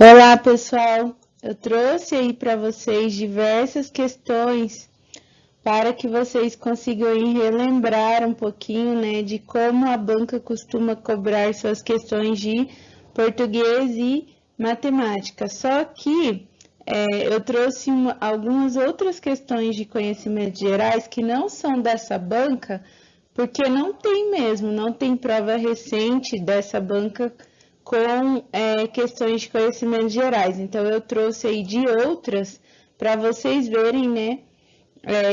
Olá, pessoal! Eu trouxe aí para vocês diversas questões para que vocês consigam aí relembrar um pouquinho, né, de como a banca costuma cobrar suas questões de português e matemática. Só que eu trouxe algumas outras questões de conhecimentos gerais que não são dessa banca, porque não tem mesmo, não tem prova recente dessa banca com questões de conhecimentos gerais. Então, eu trouxe aí de outras para vocês verem, né?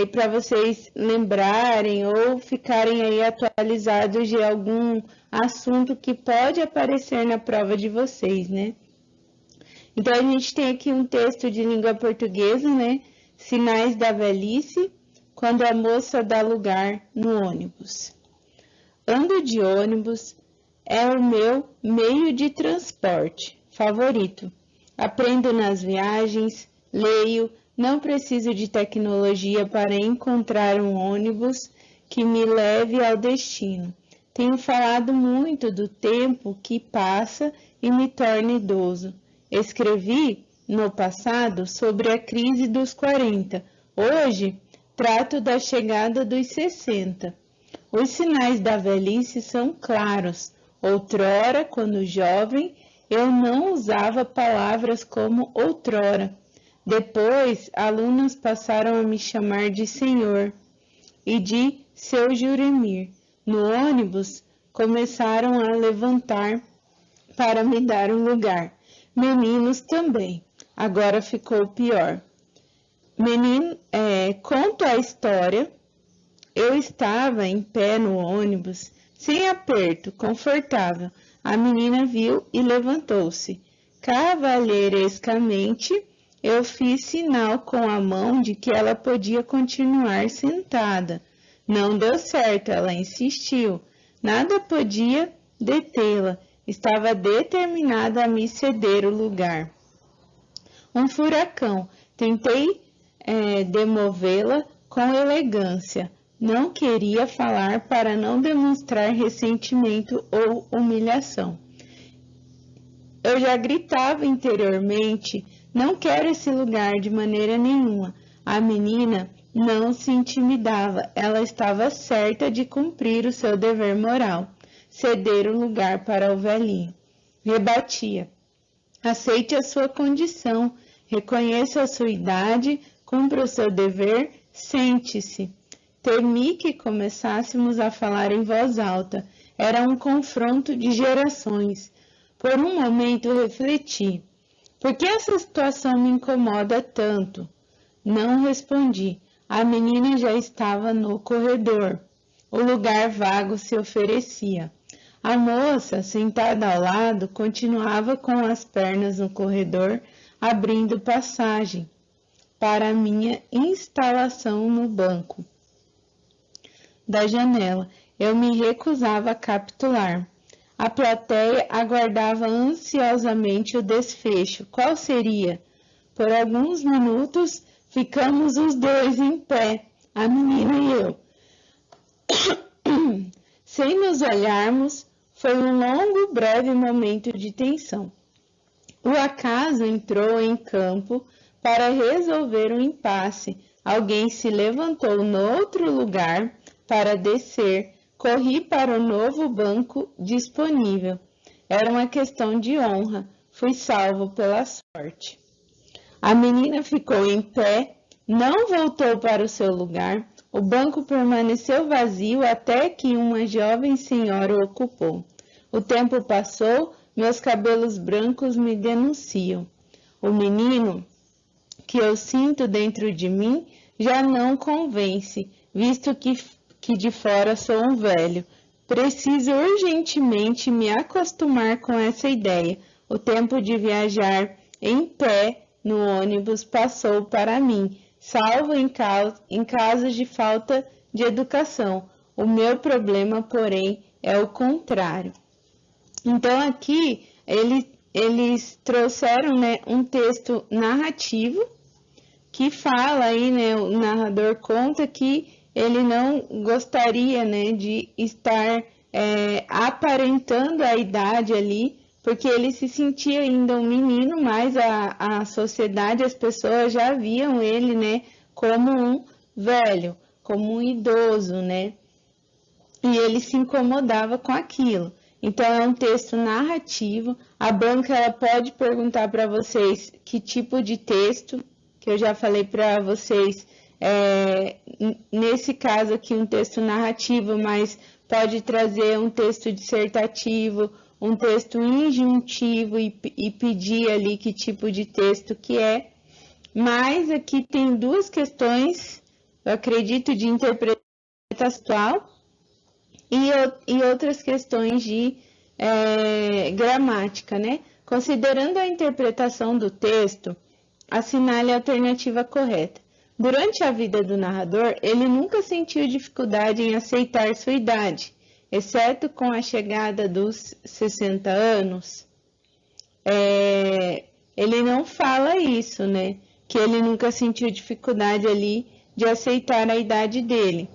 E para vocês lembrarem ou ficarem aí atualizados de algum assunto que pode aparecer na prova de vocês, né? Então, a gente tem aqui um texto de língua portuguesa, né? Sinais da velhice, quando a moça dá lugar no ônibus. Ando de ônibus, é o meu meio de transporte favorito. Aprendo nas viagens, leio, não preciso de tecnologia para encontrar um ônibus que me leve ao destino. Tenho falado muito do tempo que passa e me torna idoso. Escrevi no passado sobre a crise dos 40. Hoje, trato da chegada dos 60. Os sinais da velhice são claros. Outrora, quando jovem, eu não usava palavras como outrora. Depois, alunos passaram a me chamar de senhor e de seu Juremir. No ônibus, começaram a levantar para me dar um lugar. Meninos também. Agora ficou pior. Conto a história. Eu estava em pé no ônibus, sem aperto, confortável. A menina viu e levantou-se. Cavalheirescamente, eu fiz sinal com a mão de que ela podia continuar sentada. Não deu certo, ela insistiu. Nada podia detê-la. Estava determinada a me ceder o lugar. Um furacão. Tentei demovê-la com elegância. Não queria falar para não demonstrar ressentimento ou humilhação. Eu já gritava interiormente, não quero esse lugar de maneira nenhuma. A menina não se intimidava, ela estava certa de cumprir o seu dever moral, ceder o lugar para o velhinho. Rebatia, aceite a sua condição, reconheça a sua idade, cumpra o seu dever, sente-se. Temi que começássemos a falar em voz alta. Era um confronto de gerações. Por um momento refleti. Por que essa situação me incomoda tanto? Não respondi. A menina já estava no corredor. O lugar vago se oferecia. A moça, sentada ao lado, continuava com as pernas no corredor, abrindo passagem para a minha instalação no banco da janela. Eu me recusava a capitular. A plateia aguardava ansiosamente o desfecho. Qual seria? Por alguns minutos, ficamos os dois em pé, a menina e eu. Sem nos olharmos, foi um longo, breve momento de tensão. O acaso entrou em campo para resolver o impasse. Alguém se levantou no outro lugar para descer, corri para o novo banco disponível. Era uma questão de honra, fui salvo pela sorte. A menina ficou em pé, não voltou para o seu lugar. O banco permaneceu vazio até que uma jovem senhora o ocupou. O tempo passou, meus cabelos brancos me denunciam. O menino que eu sinto dentro de mim já não convence, visto que de fora sou um velho. Preciso urgentemente me acostumar com essa ideia. O tempo de viajar em pé no ônibus passou para mim, salvo em casos de falta de educação. O meu problema, porém, é o contrário. Então, aqui, eles trouxeram, né, um texto narrativo que fala aí, né, o narrador conta que ele não gostaria, né, de estar aparentando a idade ali, porque ele se sentia ainda um menino, mas a sociedade, as pessoas já viam ele, né, como um velho, como um idoso, né? E ele se incomodava com aquilo. Então, é um texto narrativo. A banca ela pode perguntar para vocês que tipo de texto, que eu já falei para vocês, nesse caso aqui, um texto narrativo, mas pode trazer um texto dissertativo, um texto injuntivo e pedir ali que tipo de texto que é. Mas aqui tem duas questões, eu acredito, de interpretação textual e outras questões de gramática, né? Considerando a interpretação do texto, assinale a alternativa correta. Durante a vida do narrador, ele nunca sentiu dificuldade em aceitar sua idade, exceto com a chegada dos 60 anos. Ele não fala isso, né? Que ele nunca sentiu dificuldade ali de aceitar a idade dele.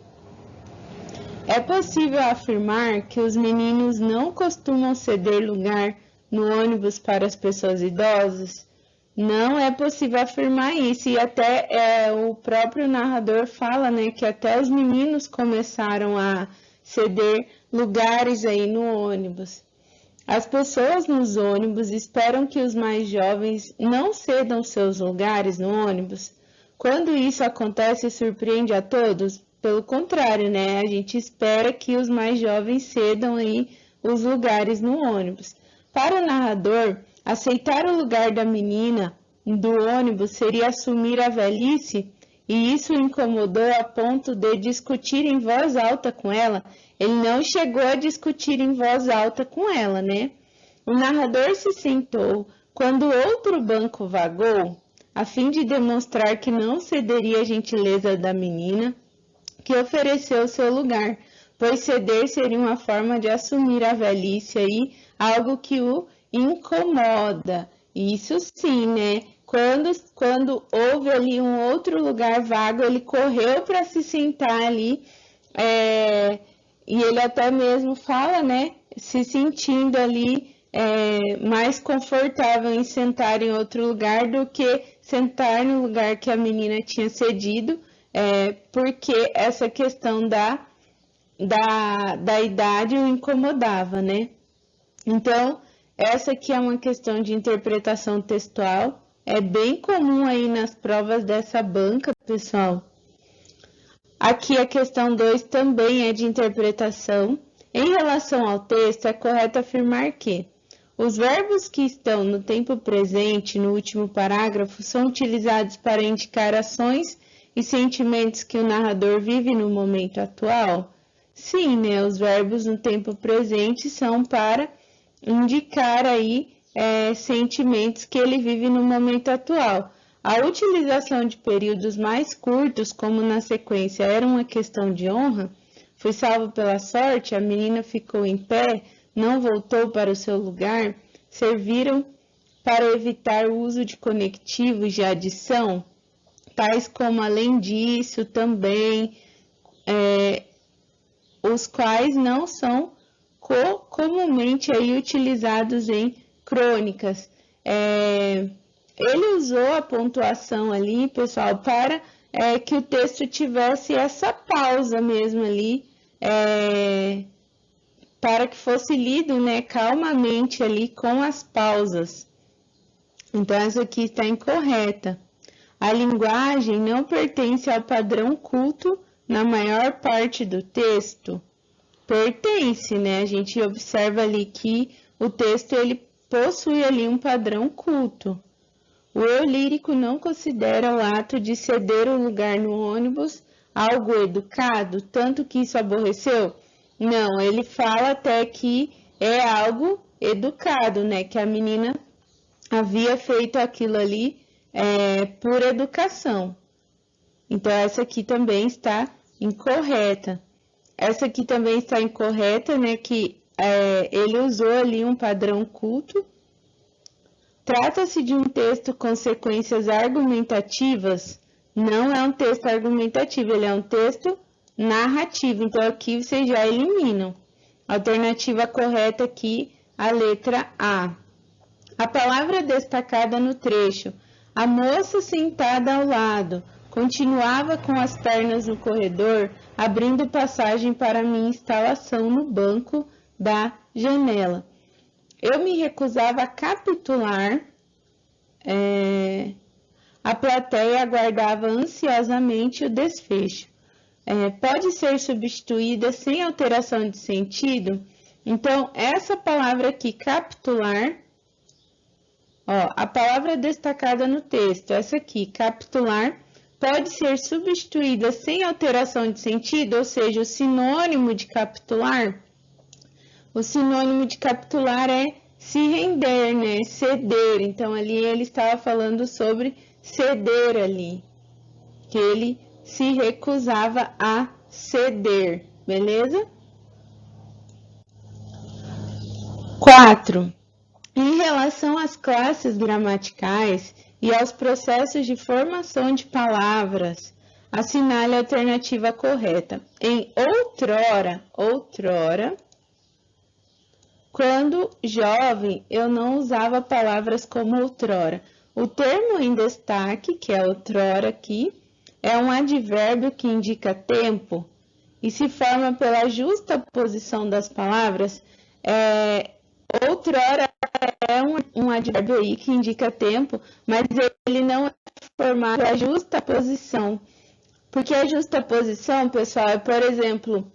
É possível afirmar que os meninos não costumam ceder lugar no ônibus para as pessoas idosas? Não é possível afirmar isso, e até o próprio narrador fala, né, que até os meninos começaram a ceder lugares aí no ônibus. As pessoas nos ônibus esperam que os mais jovens não cedam seus lugares no ônibus. Quando isso acontece, surpreende a todos? Pelo contrário, né? A gente espera que os mais jovens cedam aí os lugares no ônibus. Para o narrador, aceitar o lugar da menina do ônibus seria assumir a velhice, e isso o incomodou a ponto de discutir em voz alta com ela. Ele não chegou a discutir em voz alta com ela, né? O narrador se sentou quando outro banco vagou, a fim de demonstrar que não cederia a gentileza da menina, que ofereceu seu lugar, pois ceder seria uma forma de assumir a velhice aí, algo que o incomoda. Isso sim, né? Quando houve ali um outro lugar vago, ele correu para se sentar ali, e ele até mesmo fala, né? Se sentindo ali mais confortável em sentar em outro lugar do que sentar no lugar que a menina tinha cedido, porque essa questão da idade o incomodava, né? Então, essa aqui é uma questão de interpretação textual, é bem comum aí nas provas dessa banca, pessoal. Aqui a questão 2 também é de interpretação. Em relação ao texto, é correto afirmar que os verbos que estão no tempo presente, no último parágrafo, são utilizados para indicar ações e sentimentos que o narrador vive no momento atual? Sim, né? Os verbos no tempo presente são para indicar aí sentimentos que ele vive no momento atual. A utilização de períodos mais curtos, como na sequência era uma questão de honra, foi salvo pela sorte, a menina ficou em pé, não voltou para o seu lugar, serviram para evitar o uso de conectivos de adição, tais como além disso, também, os quais não são comumente aí utilizados em crônicas. Ele usou a pontuação ali, pessoal, para que o texto tivesse essa pausa mesmo ali, para que fosse lido, né, calmamente ali com as pausas. Então, essa aqui está incorreta. A linguagem não pertence ao padrão culto na maior parte do texto. Pertence, né? A gente observa ali que o texto ele possui ali um padrão culto. O eu lírico não considera o ato de ceder o lugar no ônibus algo educado, tanto que isso aborreceu? Não, ele fala até que é algo educado, né? Que a menina havia feito aquilo ali por educação. Então, essa aqui também está incorreta. Essa aqui também está incorreta, né? Que ele usou ali um padrão culto. Trata-se de um texto com sequências argumentativas? Não é um texto argumentativo, ele é um texto narrativo. Então, aqui vocês já eliminam. Alternativa correta aqui, a letra A. A palavra destacada no trecho, a moça sentada ao lado, continuava com as pernas no corredor, abrindo passagem para minha instalação no banco da janela. Eu me recusava a capitular. A plateia aguardava ansiosamente o desfecho. Pode ser substituída sem alteração de sentido? Então, essa palavra aqui, capitular, a palavra destacada no texto, essa aqui, capitular, pode ser substituída sem alteração de sentido, ou seja, o sinônimo de capitular. O sinônimo de capitular é se render, né? Ceder. Então, ali ele estava falando sobre ceder ali, que ele se recusava a ceder, beleza? 4. Em relação às classes gramaticais e aos processos de formação de palavras, assinale a alternativa correta. Em outrora, quando jovem, eu não usava palavras como outrora. O termo em destaque, que é outrora aqui, é um advérbio que indica tempo e se forma pela justa posição das palavras. Outrora é um advérbio aí que indica tempo, mas ele não é formado pela justa posição. Porque a justa posição, pessoal, é, por exemplo,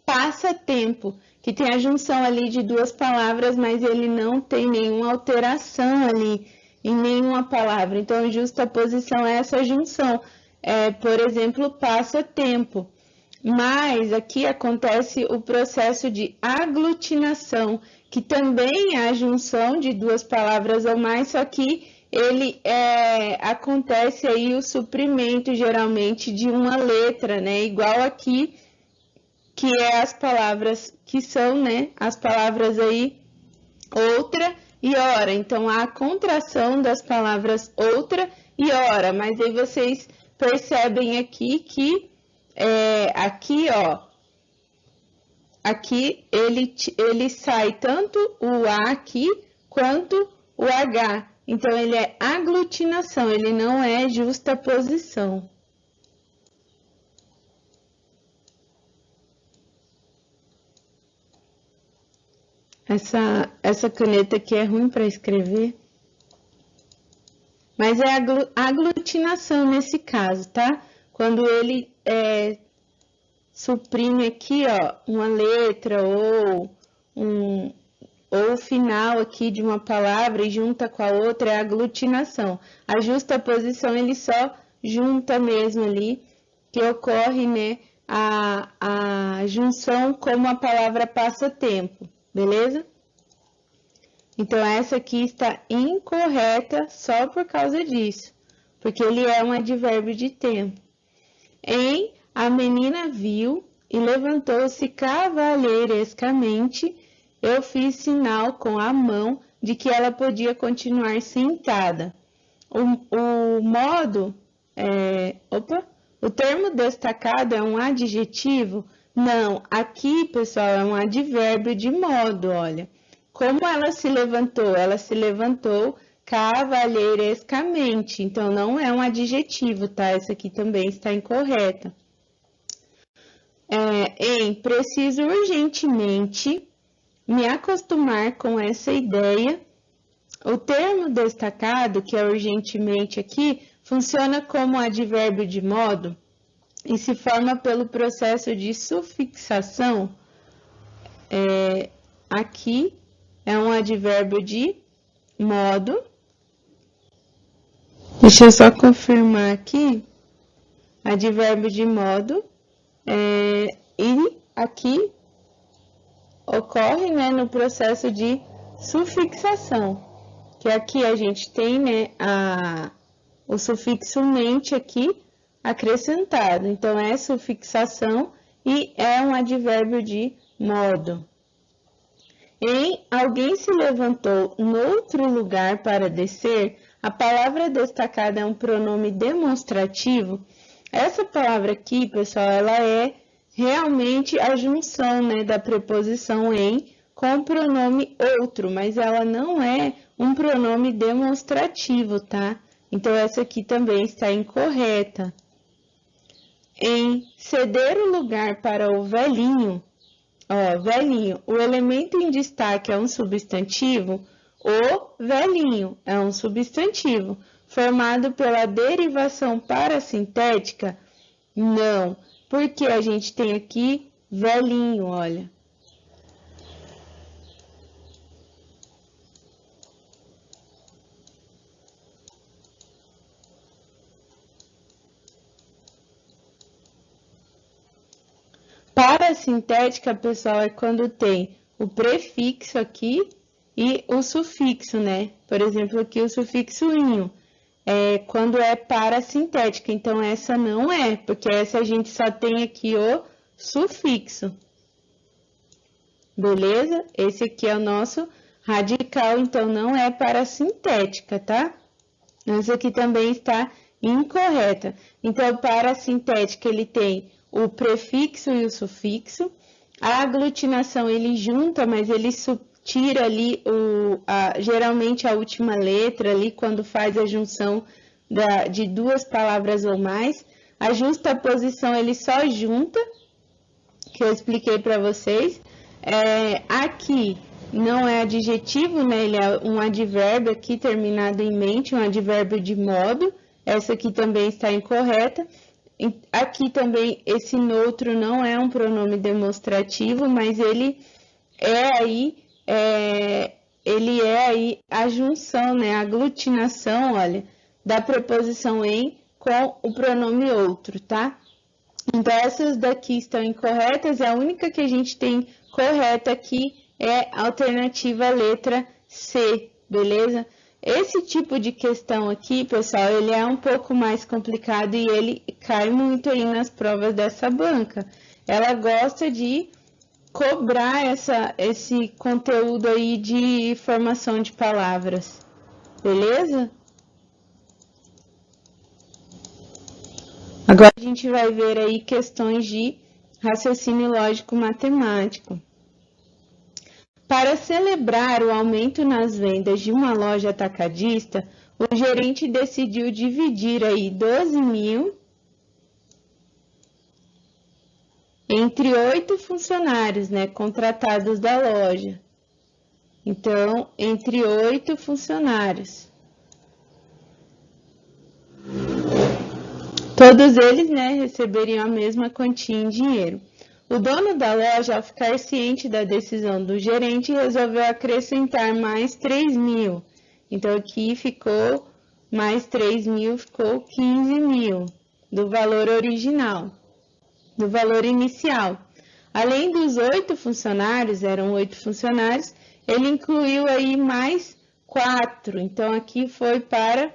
passatempo, que tem a junção ali de duas palavras, mas ele não tem nenhuma alteração ali em nenhuma palavra. Então, justa posição é essa junção. Por exemplo, passatempo. Mas aqui acontece o processo de aglutinação, que também é a junção de duas palavras ou mais, só que ele acontece aí o suprimento geralmente de uma letra, né? Igual aqui, que é as palavras que são, né? As palavras aí outra e ora. Então, há a contração das palavras outra e ora, mas aí vocês percebem aqui que aqui ele sai tanto o A aqui quanto o H. Então, ele é aglutinação, ele não é justa posição. Essa caneta aqui é ruim para escrever. Mas é aglutinação nesse caso, tá? Quando ele suprime aqui, uma letra ou o final aqui de uma palavra e junta com a outra, é aglutinação. A justaposição, ele só junta mesmo ali, que ocorre, né, a junção como a palavra passatempo, beleza? Então, essa aqui está incorreta só por causa disso, porque ele é um advérbio de tempo. A menina viu e levantou-se cavalheirescamente. Eu fiz sinal com a mão de que ela podia continuar sentada. O termo destacado é um adjetivo? Não, aqui, pessoal, é um advérbio de modo, olha. Como ela se levantou? Ela se levantou cavalheirescamente, então não é um adjetivo, tá? Essa aqui também está incorreta. Preciso urgentemente me acostumar com essa ideia. O termo destacado, que é urgentemente aqui, funciona como advérbio de modo e se forma pelo processo de sufixação. Aqui é um advérbio de modo. Deixa eu só confirmar aqui. Advérbio de modo. E aqui ocorre, né, no processo de sufixação, que aqui a gente tem, né, o sufixo mente aqui acrescentado. Então, é sufixação e é um advérbio de modo. Alguém se levantou noutro lugar para descer, a palavra destacada é um pronome demonstrativo. Essa palavra aqui, pessoal, ela é realmente a junção, né, da preposição em com o pronome outro, mas ela não é um pronome demonstrativo, tá? Então, essa aqui também está incorreta. Em ceder o lugar para o velhinho, ó, velhinho, o elemento em destaque é um substantivo, o velhinho é um substantivo, formado pela derivação parasintética? Não, porque a gente tem aqui velhinho, olha. Parasintética, pessoal, é quando tem o prefixo aqui e o sufixo, né? Por exemplo, aqui o sufixo inho, quando é parasintética. Então, essa não é, porque essa a gente só tem aqui o sufixo. Beleza? Esse aqui é o nosso radical, então não é parasintética, tá? Essa aqui também está incorreta. Então, parasintética, ele tem o prefixo e o sufixo. A aglutinação, ele junta, mas ele tira ali, geralmente, a última letra ali, quando faz a junção de duas palavras ou mais. A justaposição, ele só junta, que eu expliquei para vocês. Aqui não é adjetivo, né? Ele é um advérbio aqui terminado em mente, um advérbio de modo. Essa aqui também está incorreta. Aqui também esse neutro não é um pronome demonstrativo, mas ele é aí a junção, né? A aglutinação, olha, da preposição em com o pronome outro, tá? Então, essas daqui estão incorretas, e a única que a gente tem correta aqui é a alternativa letra C, beleza? Esse tipo de questão aqui, pessoal, ele é um pouco mais complicado e ele cai muito aí nas provas dessa banca. Ela gosta de cobrar esse conteúdo aí de formação de palavras, beleza? Agora a gente vai ver aí questões de raciocínio lógico matemático. Para celebrar o aumento nas vendas de uma loja atacadista, o gerente decidiu dividir aí 12 mil entre 8 funcionários, né, contratados da loja. Então, entre 8 funcionários. Todos eles, né, receberiam a mesma quantia em dinheiro. O dono da loja, ao ficar ciente da decisão do gerente, resolveu acrescentar mais 3 mil. Então, aqui ficou mais 3 mil, ficou 15 mil do valor original, do valor inicial. Além dos 8 funcionários, eram 8 funcionários, ele incluiu aí mais 4. Então, aqui foi para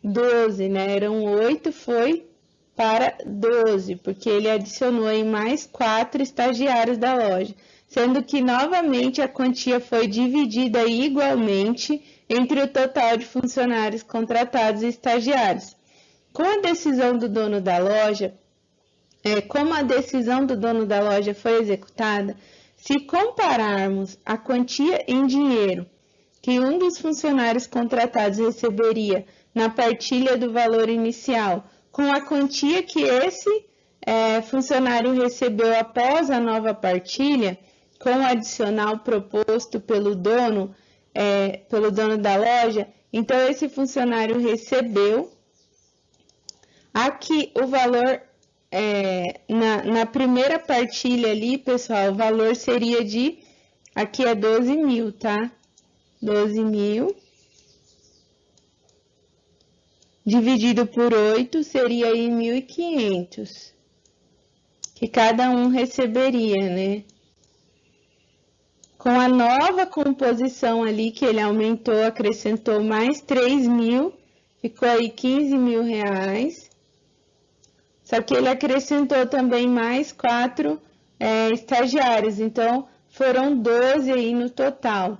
12, né? Eram 8, foi para 12, porque ele adicionou aí mais 4 estagiários da loja, sendo que novamente a quantia foi dividida igualmente entre o total de funcionários contratados e estagiários. Com a decisão do dono da loja, como a decisão do dono da loja foi executada, se compararmos a quantia em dinheiro que um dos funcionários contratados receberia na partilha do valor inicial com a quantia que esse funcionário recebeu após a nova partilha, com o adicional proposto pelo dono da loja, então esse funcionário recebeu aqui o valor, na primeira partilha ali, pessoal, o valor seria aqui é 12 mil, tá? 12 mil. Dividido por 8 seria aí 1.500, que cada um receberia, né? Com a nova composição ali, que ele aumentou, acrescentou mais 3 mil, ficou aí 15 mil reais. Só que ele acrescentou também mais 4 estagiários, então foram 12 aí no total.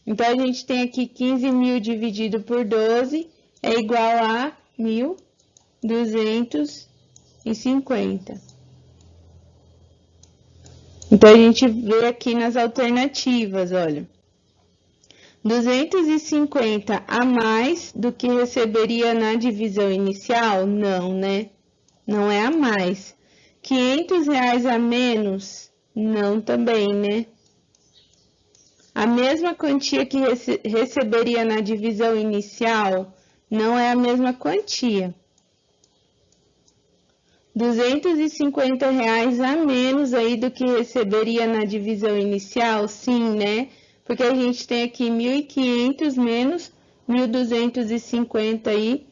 Então, a gente tem aqui 15 mil dividido por 12, é igual a 1.250. Então, a gente vê aqui nas alternativas, olha. 250 a mais do que receberia na divisão inicial? Não, né? Não é a mais. 500 reais a menos? Não também, né? A mesma quantia que receberia na divisão inicial? Não é a mesma quantia. 250 reais a menos aí do que receberia na divisão inicial? Sim, né? Porque a gente tem aqui 1.500 menos 1.250 aí.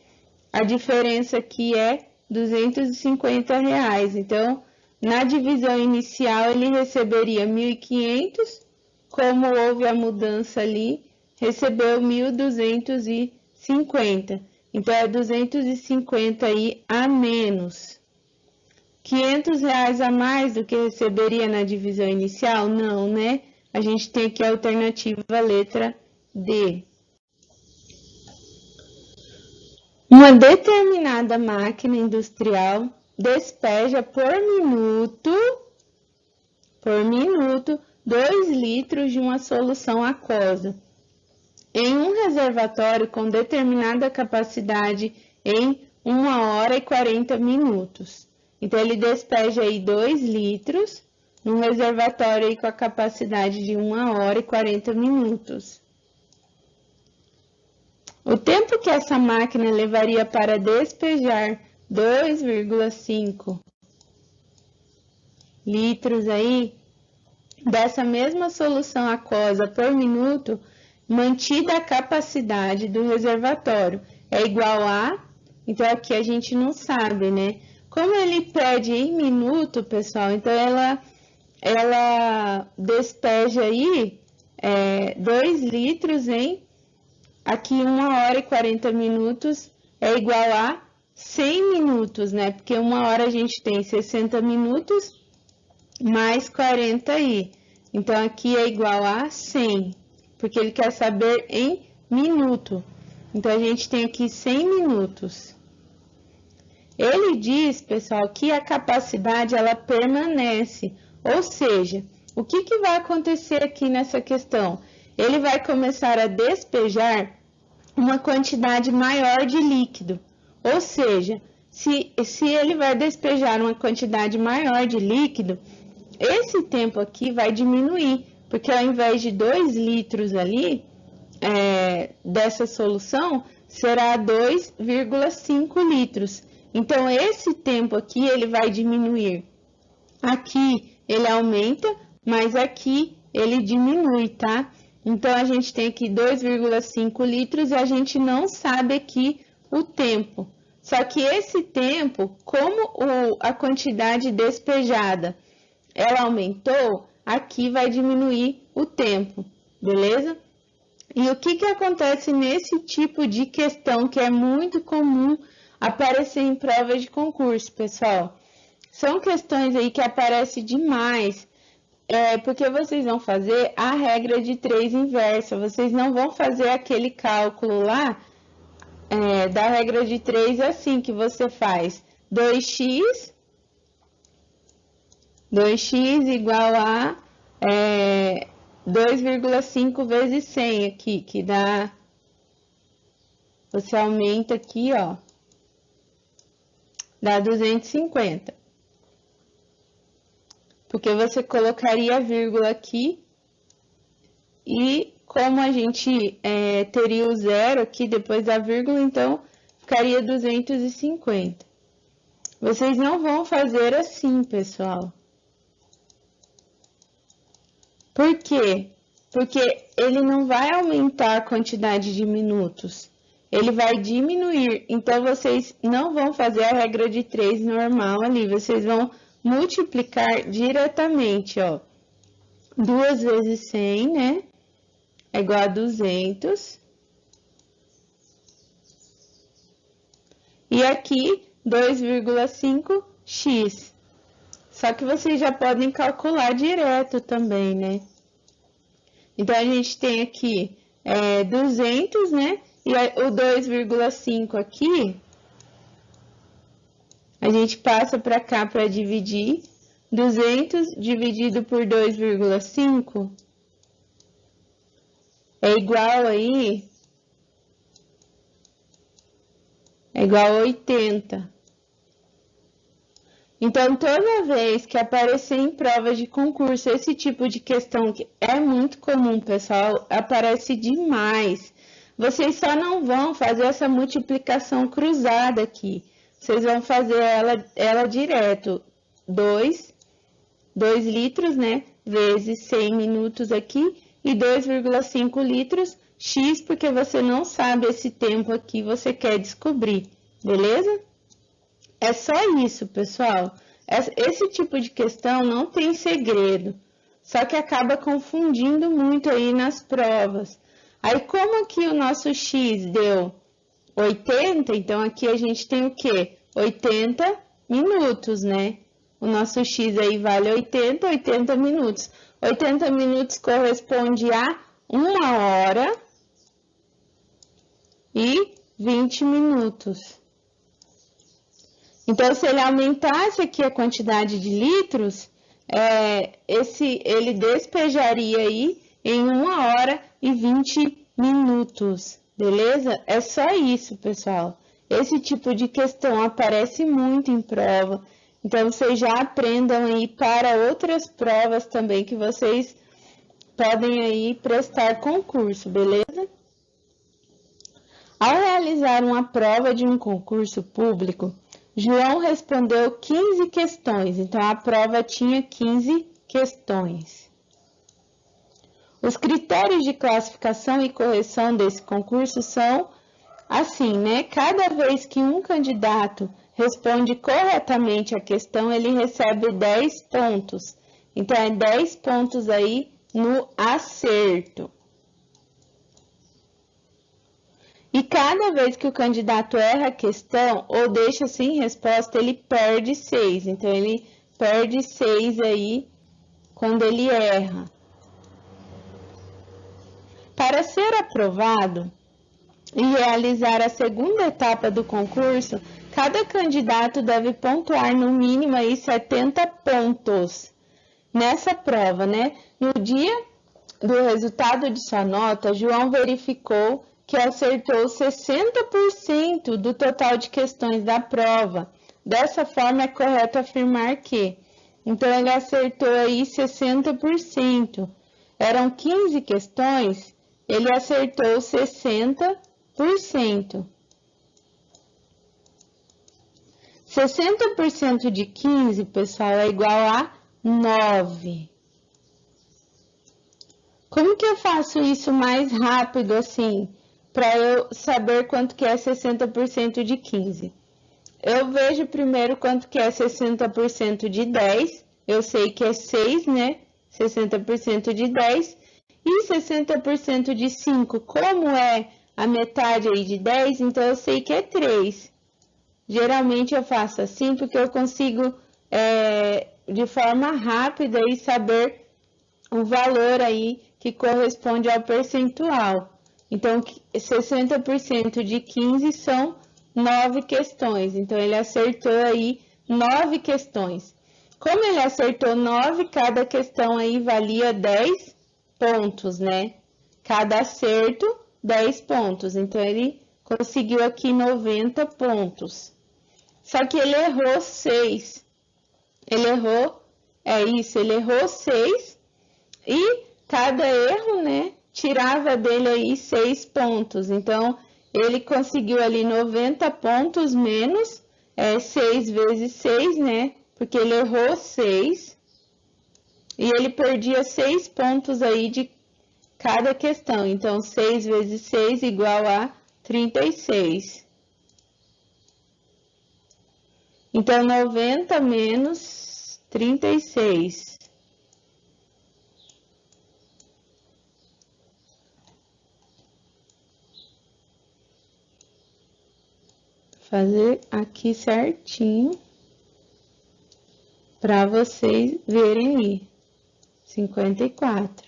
A diferença aqui é 250 reais. Então, na divisão inicial, ele receberia 1.500. Como houve a mudança ali, recebeu 1.250. Então, é 250 aí a menos. 500 reais a mais do que receberia na divisão inicial? Não, né? A gente tem aqui a alternativa letra D. Uma determinada máquina industrial despeja por minuto 2 litros de uma solução aquosa em um reservatório com determinada capacidade em 1 hora e 40 minutos. Então, ele despeja aí 2 litros num reservatório aí com a capacidade de 1 hora e 40 minutos. O tempo que essa máquina levaria para despejar 2,5 litros aí dessa mesma solução aquosa por minuto, mantida a capacidade do reservatório, é igual a... Então, aqui a gente não sabe, né? Como ele pede em minuto, pessoal, então ela despeja aí 2 litros em... Aqui 1 hora e 40 minutos é igual a 100 minutos, né? Porque 1 hora a gente tem 60 minutos mais 40 aí. Então, aqui é igual a 100, porque ele quer saber em minuto. Então, a gente tem aqui 100 minutos. Ele diz, pessoal, que a capacidade, ela permanece. Ou seja, o que vai acontecer aqui nessa questão? Ele vai começar a despejar uma quantidade maior de líquido. Ou seja, se ele vai despejar uma quantidade maior de líquido, esse tempo aqui vai diminuir, porque ao invés de 2 litros ali, dessa solução, será 2,5 litros. Então, esse tempo aqui, ele vai diminuir. Aqui, ele aumenta, mas aqui, ele diminui, tá? Então, a gente tem aqui 2,5 litros e a gente não sabe aqui o tempo. Só que esse tempo, como a quantidade despejada, ela aumentou, aqui vai diminuir o tempo, beleza? E o que acontece nesse tipo de questão que é muito comum aparecer em provas de concurso, pessoal? São questões aí que aparecem demais, porque vocês vão fazer a regra de 3 inversa, vocês não vão fazer aquele cálculo lá da regra de 3 assim, que você faz 2x igual a 2,5 vezes 100 aqui, que dá... Você aumenta aqui, ó, dá 250. Porque você colocaria a vírgula aqui e como a gente teria o zero aqui depois da vírgula, então ficaria 250. Vocês não vão fazer assim, pessoal. Por quê? Porque ele não vai aumentar a quantidade de minutos, ele vai diminuir. Então, vocês não vão fazer a regra de 3 normal ali, vocês vão multiplicar diretamente, ó. 2 vezes 100, né? É igual a 200. E aqui, 2,5x. Só que vocês já podem calcular direto também, né? Então, a gente tem aqui 200, né? E o 2,5 aqui, a gente passa para cá para dividir. 200 dividido por 2,5 é igual aí, é igual a 80. Então, toda vez que aparecer em prova de concurso esse tipo de questão, que é muito comum, pessoal, aparece demais. Vocês só não vão fazer essa multiplicação cruzada aqui. Vocês vão fazer ela direto. 2 litros, né? Vezes 100 minutos aqui. E 2,5 litros, x, porque você não sabe esse tempo aqui, você quer descobrir. Beleza? É só isso, pessoal. Esse tipo de questão não tem segredo, só que acaba confundindo muito aí nas provas. Aí, como aqui o nosso x deu 80, então aqui a gente tem o quê? 80 minutos, né? O nosso x aí vale 80 minutos. 80 minutos corresponde a 1 hora e 20 minutos. Então, se ele aumentasse aqui a quantidade de litros, ele despejaria aí em 1 hora e 20 minutos, beleza? É só isso, pessoal. Esse tipo de questão aparece muito em prova, então vocês já aprendam aí para outras provas também que vocês podem aí prestar concurso, beleza? Ao realizar uma prova de um concurso público, João respondeu 15 questões, então a prova tinha 15 questões. Os critérios de classificação e correção desse concurso são assim, né? Cada vez que um candidato responde corretamente a questão, ele recebe 10 pontos. Então, é 10 pontos aí no acerto. E cada vez que o candidato erra a questão ou deixa sem resposta, ele perde 6. Então, ele perde 6 aí quando ele erra. Para ser aprovado e realizar a segunda etapa do concurso, cada candidato deve pontuar no mínimo aí 70 pontos nessa prova, né? No dia do resultado de sua nota, João verificou que acertou 60% do total de questões da prova. Dessa forma, é correto afirmar que, então, ele acertou aí 60%. Eram 15 questões, ele acertou 60%. 60% de 15, pessoal, é igual a 9. Como que eu faço isso mais rápido assim, para eu saber quanto que é 60% de 15? Eu vejo primeiro quanto que é 60% de 10, eu sei que é 6, né? 60% de 10 e 60% de 5, como é a metade aí de 10, então eu sei que é 3. Geralmente eu faço assim porque eu consigo de forma rápida aí saber o valor aí que corresponde ao percentual. Então, 60% de 15 são 9 questões. Então, ele acertou aí 9 questões. Como ele acertou 9, cada questão aí valia 10 pontos, né? Cada acerto, 10 pontos. Então, ele conseguiu aqui 90 pontos. Só que ele errou 6. Ele errou 6. E cada erro, né, tirava dele aí 6 pontos. Então, ele conseguiu ali 90 pontos menos 6 vezes 6, né? Porque ele errou 6. E ele perdia 6 pontos aí de cada questão. Então, 6 vezes 6 igual a 36. Então, 90 menos 36. Fazer aqui certinho para vocês verem aí. 54.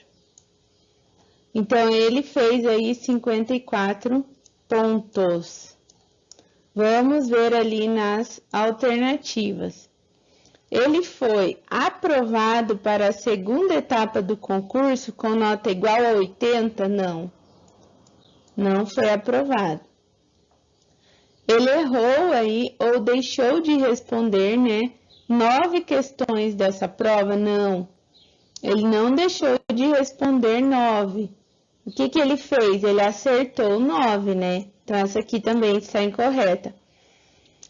Então, ele fez aí 54 pontos. Vamos ver ali nas alternativas. Ele foi aprovado para a segunda etapa do concurso com nota igual a 80? Não. não foi aprovado. Ele errou aí ou deixou de responder, né? 9 questões dessa prova? Não. Ele não deixou de responder 9. O que ele fez? Ele acertou 9, né? Então, essa aqui também está incorreta.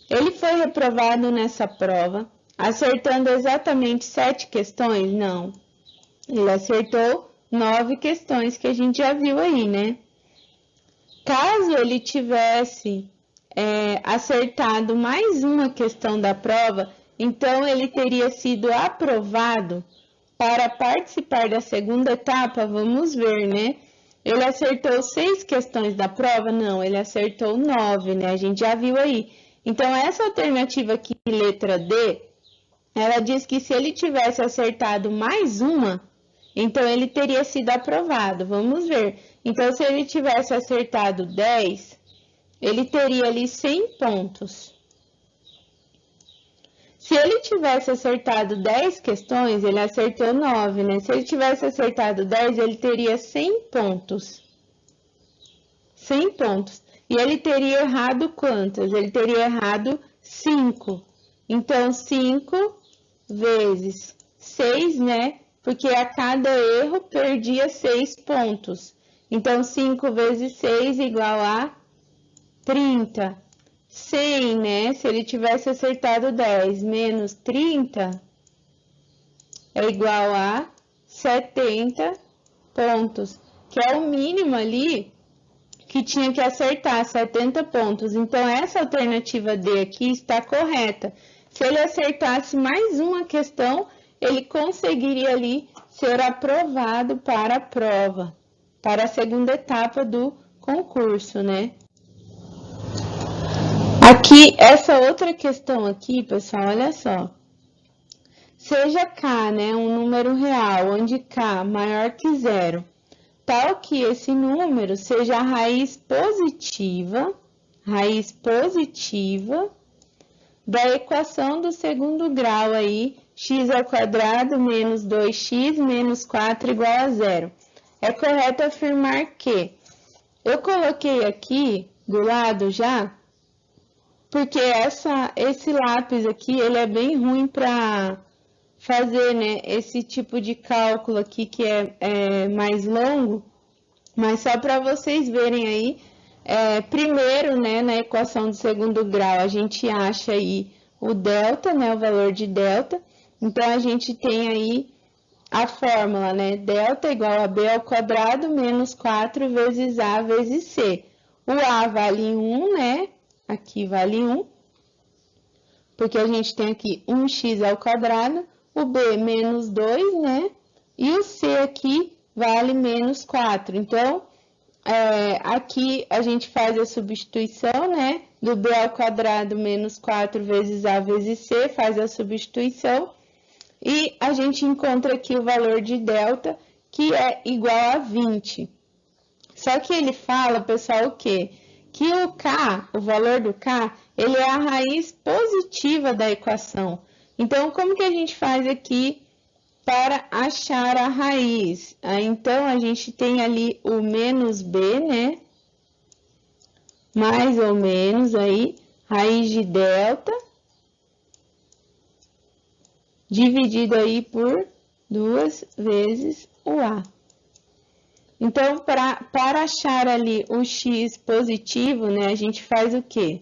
Ele foi reprovado nessa prova, acertando exatamente 7 questões? Não. Ele acertou 9 questões, que a gente já viu aí, né? Caso ele tivesse acertado mais uma questão da prova, então ele teria sido aprovado para participar da segunda etapa. Vamos ver, né? Ele acertou 6 questões da prova? Não, ele acertou 9, né? A gente já viu aí. Então, essa alternativa aqui, letra D, ela diz que se ele tivesse acertado mais uma, então ele teria sido aprovado. Vamos ver. Então, se ele tivesse acertado 10, ele teria ali 100 pontos. Se ele tivesse acertado 10 questões, ele acertou 9, né? Se ele tivesse acertado 10, ele teria 100 pontos. 100 pontos. E ele teria errado quantas? Ele teria errado 5. Então, 5 vezes 6, né? Porque a cada erro perdia 6 pontos. Então, 5 vezes 6 igual a 30. 100, né? Se ele tivesse acertado 10 menos 30 é igual a 70 pontos, que é o mínimo ali que tinha que acertar, 70 pontos. Então, essa alternativa D aqui está correta. Se ele acertasse mais uma questão, ele conseguiria ali ser aprovado para a prova, para a segunda etapa do concurso, né? Aqui, essa outra questão aqui, pessoal, olha só. Seja K, né, um número real, onde K maior que 0, tal que esse número seja a raiz positiva da equação do segundo grau aí, x² menos 2x menos 4 igual a 0. É correto afirmar que eu coloquei aqui do lado já, porque esse lápis aqui, ele é bem ruim para fazer, né, esse tipo de cálculo aqui que é mais longo, mas só para vocês verem aí, primeiro, né, na equação do segundo grau, a gente acha aí o delta, né, o valor de delta, então a gente tem aí a fórmula, né, delta igual a b ao quadrado menos 4 vezes a vezes c. O a vale 1, né, aqui vale 1, porque a gente tem aqui 1x ao quadrado, o b menos 2, né? E o c aqui vale menos 4. Então, aqui a gente faz a substituição, né? Do b ao quadrado menos 4 vezes a vezes c, faz a substituição. E a gente encontra aqui o valor de delta, que é igual a 20. Só que ele fala, pessoal, o quê? Que o K, o valor do K, ele é a raiz positiva da equação. Então, como que a gente faz aqui para achar a raiz? Então, a gente tem ali o menos b, né? Mais ou menos aí, raiz de delta, dividido aí por 2 vezes o A. Então, para achar ali o x positivo, né, a gente faz o quê?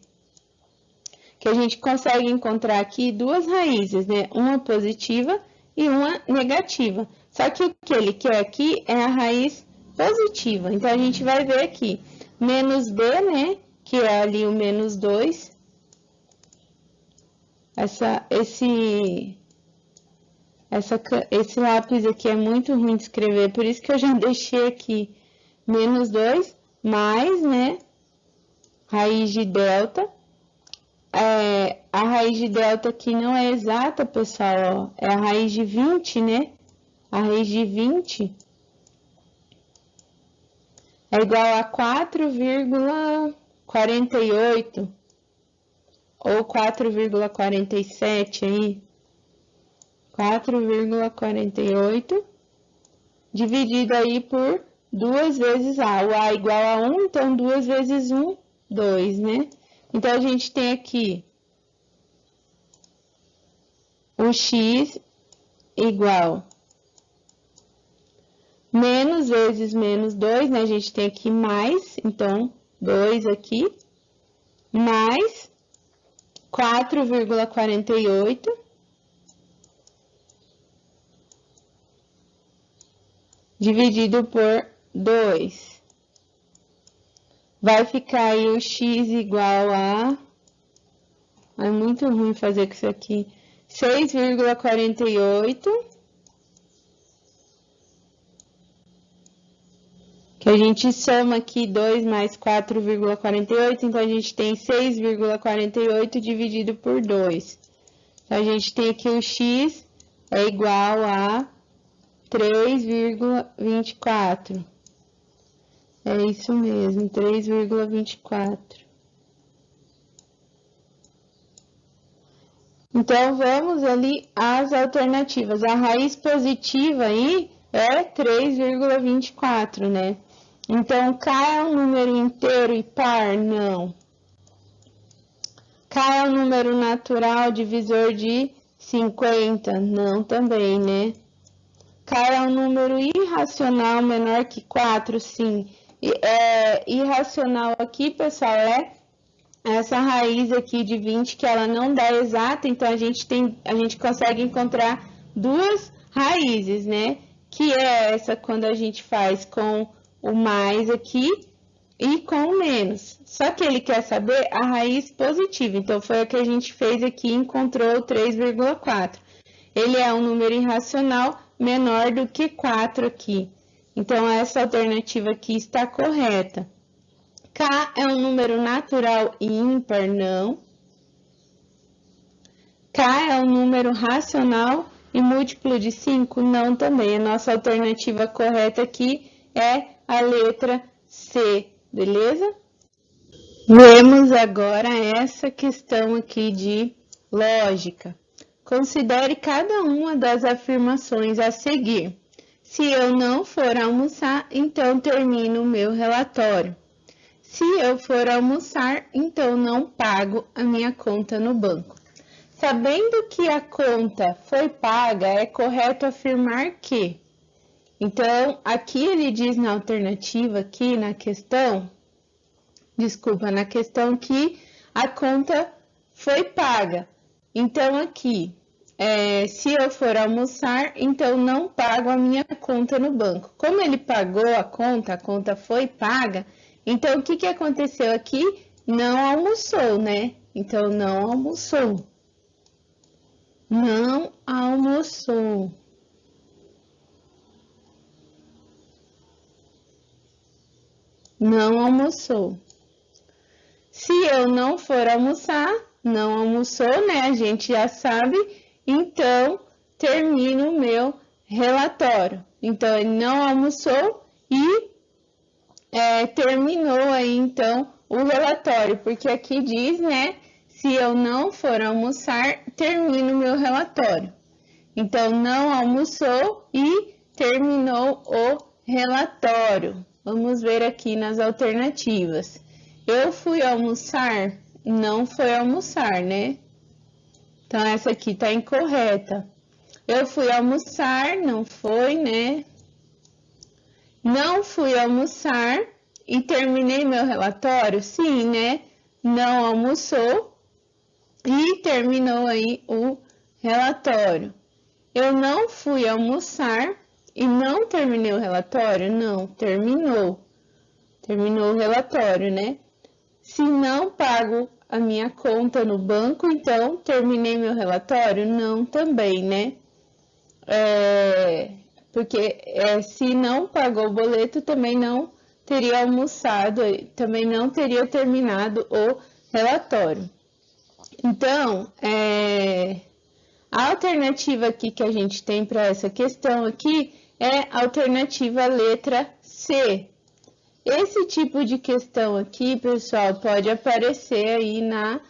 Que a gente consegue encontrar aqui duas raízes, né? Uma positiva e uma negativa. Só que o que ele quer aqui é a raiz positiva. Então, a gente vai ver aqui, menos b, né? Que é ali o menos 2. Esse lápis aqui é muito ruim de escrever, por isso que eu já deixei aqui menos 2, mais, né, raiz de delta. A raiz de delta aqui não é exata, pessoal, ó, é a raiz de 20, né? A raiz de 20 é igual a 4,48 ou 4,47 aí. 4,48 dividido aí por 2 vezes A. O A igual a 1, então 2 vezes 1, 2, né? Então, a gente tem aqui o x igual menos vezes menos 2, né? A gente tem aqui mais, então 2 aqui, mais 4,48 dividido por 2. Vai ficar aí o x igual a... É muito ruim fazer com isso aqui. 6,48. Que a gente soma aqui 2 mais 4,48, então a gente tem 6,48 dividido por 2. Então, a gente tem aqui o x é igual a 3,24. É isso mesmo, 3,24. Então, vamos ali às alternativas. A raiz positiva aí é 3,24, né? Então, K é um número inteiro e par? Não. K é um número natural divisor de 50? Não, também, né? K é um número irracional menor que 4? Sim. Irracional aqui, pessoal, é essa raiz aqui de 20 que ela não dá exata, então a gente consegue encontrar duas raízes, né? Que é essa quando a gente faz com o mais aqui e com o menos. Só que ele quer saber a raiz positiva, então foi o que a gente fez aqui e encontrou 3,4. Ele é um número irracional menor do que 4 aqui. Então, essa alternativa aqui está correta. K é um número natural e ímpar? Não. K é um número racional e múltiplo de 5? Não, também. A nossa alternativa correta aqui é a letra C, beleza? Vemos agora essa questão aqui de lógica. Considere cada uma das afirmações a seguir. Se eu não for almoçar, então termino o meu relatório. Se eu for almoçar, então não pago a minha conta no banco. Sabendo que a conta foi paga, é correto afirmar que. Então, aqui ele diz na alternativa, aqui na questão, na questão que a conta foi paga. Então, aqui, se eu for almoçar, então não pago a minha conta no banco. Como ele pagou a conta foi paga, então o que aconteceu aqui? Não almoçou, né? Então, não almoçou. Não almoçou. Não almoçou. Se eu não for almoçar, não almoçou, né? A gente já sabe. Então, termino o meu relatório. Então, ele não almoçou e terminou aí, então, o relatório. Porque aqui diz, né? Se eu não for almoçar, termino o meu relatório. Então, não almoçou e terminou o relatório. Vamos ver aqui nas alternativas. Eu fui almoçar? Não foi almoçar, né? Então, essa aqui tá incorreta. Eu fui almoçar, não foi, né? Não fui almoçar e terminei meu relatório? Sim, né? Não almoçou e terminou aí o relatório. Eu não fui almoçar e não terminei o relatório? Não, terminou. Terminou o relatório, né? Se não pago a minha conta no banco, então terminei meu relatório? Não, também, né? Porque se não pagou o boleto, também não teria almoçado, também não teria terminado o relatório. Então, a alternativa aqui que a gente tem para essa questão aqui é a alternativa letra C. Esse tipo de questão aqui, pessoal, pode aparecer aí na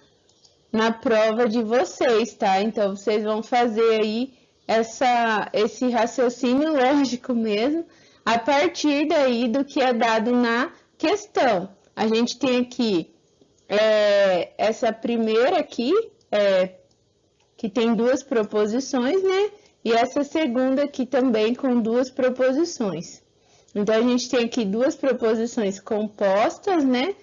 prova de vocês, tá? Então, vocês vão fazer aí esse raciocínio lógico mesmo, a partir daí do que é dado na questão. A gente tem aqui essa primeira aqui, que tem duas proposições, né? E essa segunda aqui também com duas proposições. Então, a gente tem aqui duas proposições compostas, né?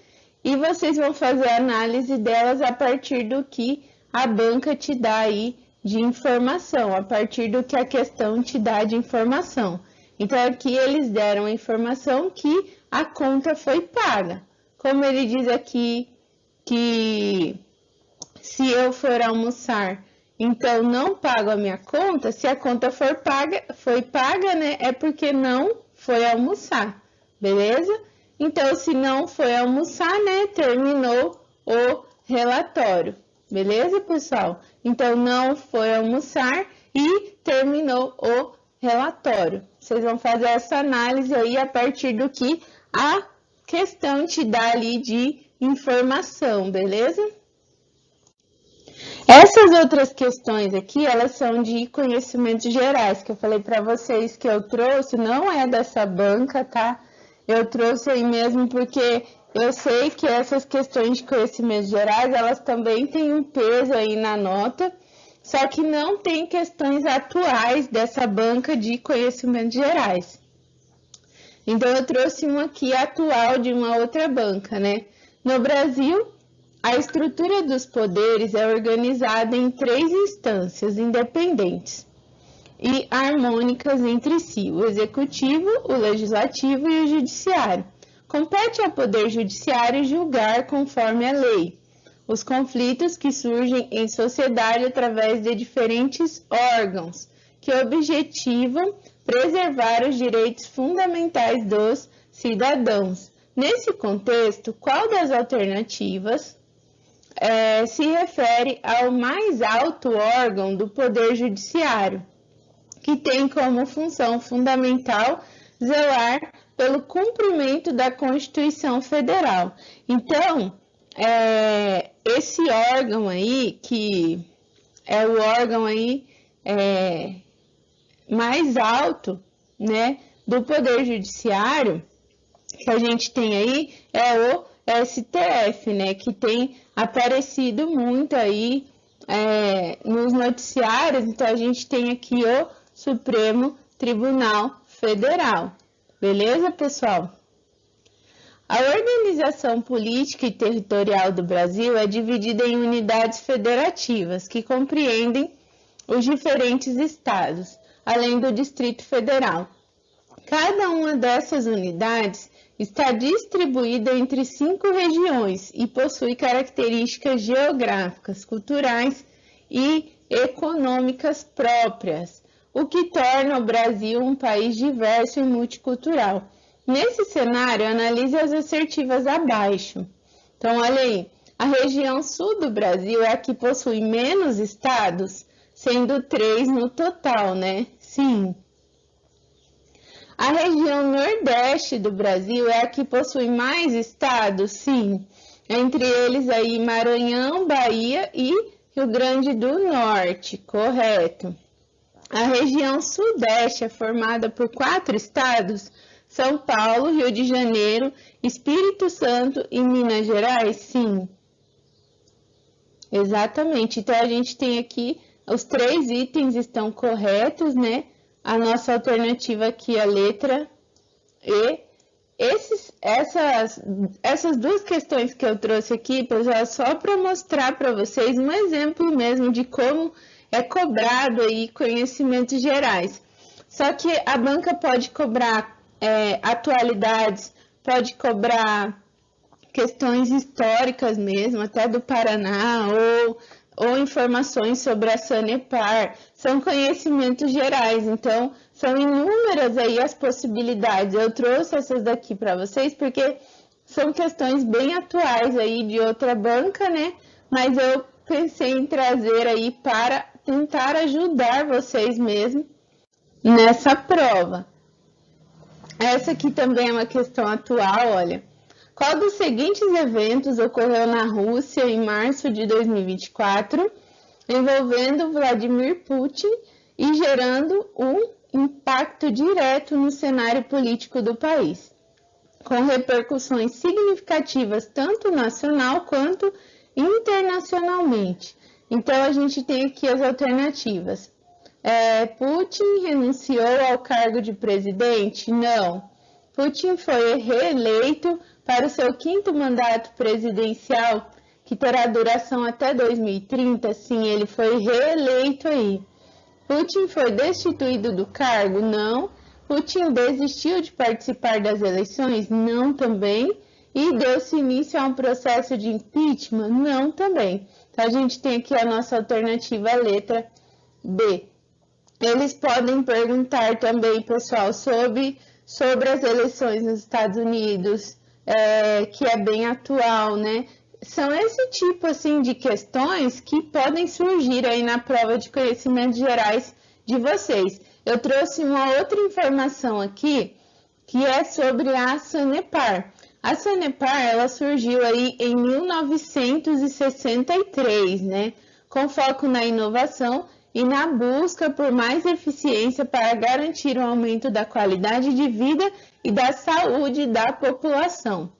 E vocês vão fazer a análise delas a partir do que a banca te dá aí de informação, a partir do que a questão te dá de informação. Então, aqui eles deram a informação que a conta foi paga. Como ele diz aqui que se eu for almoçar, então não pago a minha conta, se a conta foi paga, né, é porque não foi almoçar, beleza? Então, se não foi almoçar, né, terminou o relatório, beleza, pessoal? Então, não foi almoçar e terminou o relatório. Vocês vão fazer essa análise aí a partir do que a questão te dá ali de informação, beleza? Essas outras questões aqui, elas são de conhecimentos gerais, que eu falei para vocês que eu trouxe, não é dessa banca, tá? Eu trouxe aí mesmo porque eu sei que essas questões de conhecimentos gerais, elas também têm um peso aí na nota, só que não tem questões atuais dessa banca de conhecimentos gerais. Então, eu trouxe uma aqui atual de uma outra banca, né? No Brasil, a estrutura dos poderes é organizada em 3 instâncias independentes e harmônicas entre si: o executivo, o legislativo e o judiciário. Compete ao poder judiciário julgar conforme a lei os conflitos que surgem em sociedade através de diferentes órgãos que objetivam preservar os direitos fundamentais dos cidadãos. Nesse contexto, qual das alternativas se refere ao mais alto órgão do Poder Judiciário, que tem como função fundamental zelar pelo cumprimento da Constituição Federal? Então, esse órgão aí, que é o órgão aí mais alto, né, do Poder Judiciário, que a gente tem aí, é o STF, né, que tem aparecido muito aí nos noticiários. Então, a gente tem aqui o Supremo Tribunal Federal. Beleza, pessoal? A organização política e territorial do Brasil é dividida em unidades federativas, que compreendem os diferentes estados, além do Distrito Federal. Cada uma dessas unidades está distribuída entre 5 regiões e possui características geográficas, culturais e econômicas próprias, o que torna o Brasil um país diverso e multicultural. Nesse cenário, analise as assertivas abaixo. Então, olha aí, a região sul do Brasil é a que possui menos estados, sendo 3 no total, né? Sim. A região nordeste do Brasil é a que possui mais estados? Sim. Entre eles aí Maranhão, Bahia e Rio Grande do Norte, correto. A região sudeste é formada por 4 estados: São Paulo, Rio de Janeiro, Espírito Santo e Minas Gerais? Sim. Exatamente. Então, a gente tem aqui, os 3 itens estão corretos, né? A nossa alternativa aqui é a letra E. Essas 2 questões que eu trouxe aqui, pessoal, só para mostrar para vocês um exemplo mesmo de como é cobrado aí conhecimentos gerais. Só que a banca pode cobrar atualidades, pode cobrar questões históricas mesmo, até do Paraná, ou informações sobre a Sanepar. São conhecimentos gerais, então são inúmeras aí as possibilidades. Eu trouxe essas daqui para vocês porque são questões bem atuais aí de outra banca, né? Mas eu pensei em trazer aí para tentar ajudar vocês mesmo nessa prova. Essa aqui também é uma questão atual, olha. Qual dos seguintes eventos ocorreu na Rússia em março de 2024, envolvendo Vladimir Putin e gerando um impacto direto no cenário político do país, com repercussões significativas tanto nacional quanto internacionalmente. Então, a gente tem aqui as alternativas. Putin renunciou ao cargo de presidente? Não. Putin foi reeleito para o seu 5º mandato presidencial, que terá duração até 2030. Sim, ele foi reeleito aí. Putin foi destituído do cargo? Não. Putin desistiu de participar das eleições? Não também. E deu-se início a um processo de impeachment? Não também. Então, a gente tem aqui a nossa alternativa, a letra B. Eles podem perguntar também, pessoal, sobre as eleições nos Estados Unidos, que é bem atual, né? São esse tipo, assim, de questões que podem surgir aí na prova de conhecimentos gerais de vocês. Eu trouxe uma outra informação aqui, que é sobre a Sanepar. A Sanepar, ela surgiu aí em 1963, né? Com foco na inovação e na busca por mais eficiência para garantir o aumento da qualidade de vida e da saúde da população.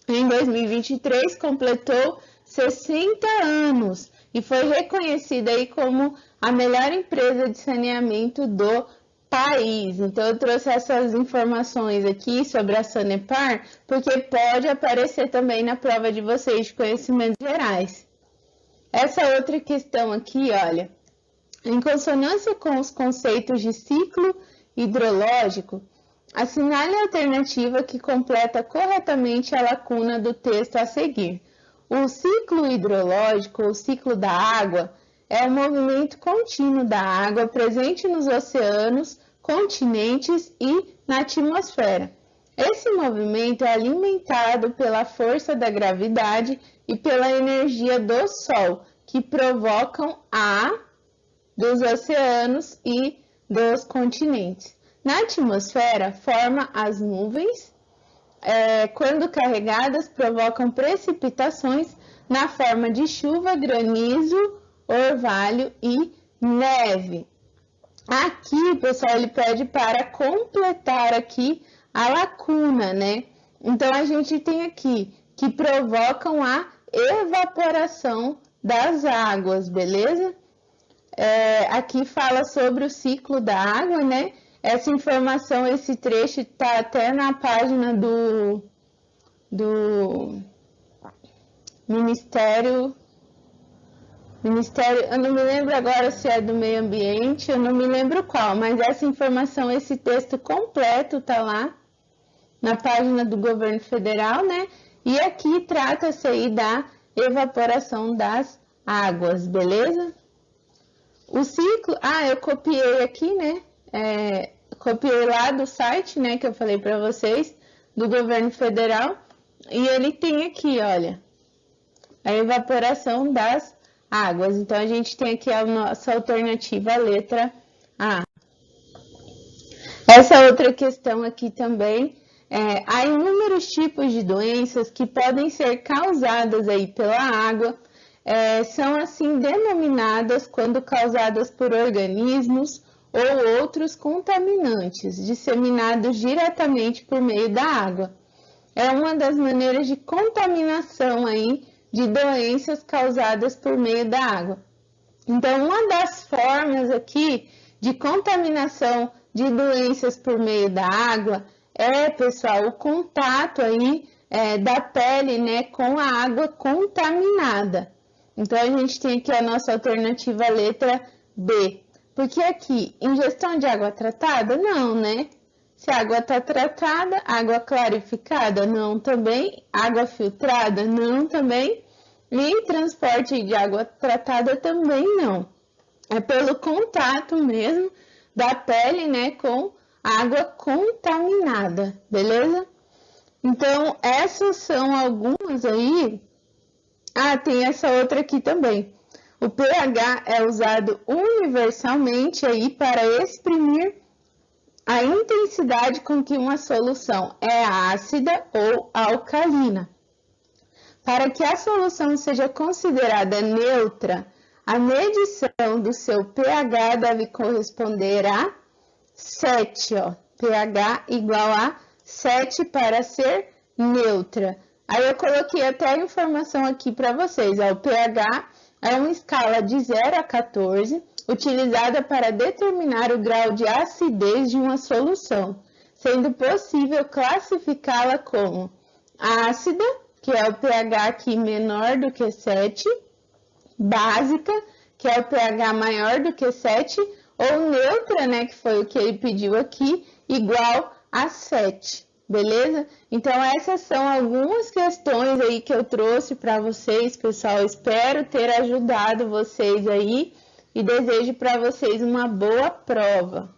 Em 2023, completou 60 anos e foi reconhecida aí como a melhor empresa de saneamento do país. Então, eu trouxe essas informações aqui sobre a Sanepar, porque pode aparecer também na prova de vocês de conhecimentos gerais. Essa outra questão aqui, olha, em consonância com os conceitos de ciclo hidrológico, assinale a alternativa que completa corretamente a lacuna do texto a seguir. O ciclo hidrológico, ou ciclo da água, é o movimento contínuo da água presente nos oceanos, continentes e na atmosfera. Esse movimento é alimentado pela força da gravidade e pela energia do Sol, que provocam dos oceanos e dos continentes. Na atmosfera, forma as nuvens, quando carregadas, provocam precipitações na forma de chuva, granizo, orvalho e neve. Aqui, pessoal, ele pede para completar aqui a lacuna, né? Então, a gente tem aqui que provocam a evaporação das águas, beleza? Aqui fala sobre o ciclo da água, né? Essa informação, esse trecho está até na página do Ministério, eu não me lembro agora se é do meio ambiente, eu não me lembro qual, mas essa informação, esse texto completo está lá na página do governo federal, né? E aqui trata-se aí da evaporação das águas, beleza? O ciclo, eu copiei aqui, né? Copiei lá do site, né, que eu falei para vocês, do governo federal, e ele tem aqui, olha, a evaporação das águas. Então, a gente tem aqui a nossa alternativa, a letra A. Essa outra questão aqui também, há inúmeros tipos de doenças que podem ser causadas aí pela água, são assim denominadas quando causadas por organismos ou outros contaminantes disseminados diretamente por meio da água. É uma das maneiras de contaminação aí de doenças causadas por meio da água. Então, uma das formas aqui de contaminação de doenças por meio da água pessoal, o contato aí da pele, né, com a água contaminada. Então, a gente tem aqui a nossa alternativa, a letra B. Porque aqui, ingestão de água tratada? Não, né? Se a água está tratada, água clarificada? Não também. Água filtrada? Não também. E transporte de água tratada? Também não. É pelo contato mesmo da pele, né, com água contaminada, beleza? Então, essas são algumas aí. Tem essa outra aqui também. O pH é usado universalmente aí para exprimir a intensidade com que uma solução é ácida ou alcalina. Para que a solução seja considerada neutra, a medição do seu pH deve corresponder a 7, ó. pH igual a 7 para ser neutra. Aí eu coloquei até a informação aqui para vocês, ó. O pH é uma escala de 0 a 14, utilizada para determinar o grau de acidez de uma solução, sendo possível classificá-la como ácida, que é o pH aqui menor do que 7, básica, que é o pH maior do que 7, ou neutra, né, que foi o que ele pediu aqui, igual a 7, beleza? Então, essas são algumas questões aí que eu trouxe para vocês, pessoal. Espero ter ajudado vocês aí e desejo para vocês uma boa prova.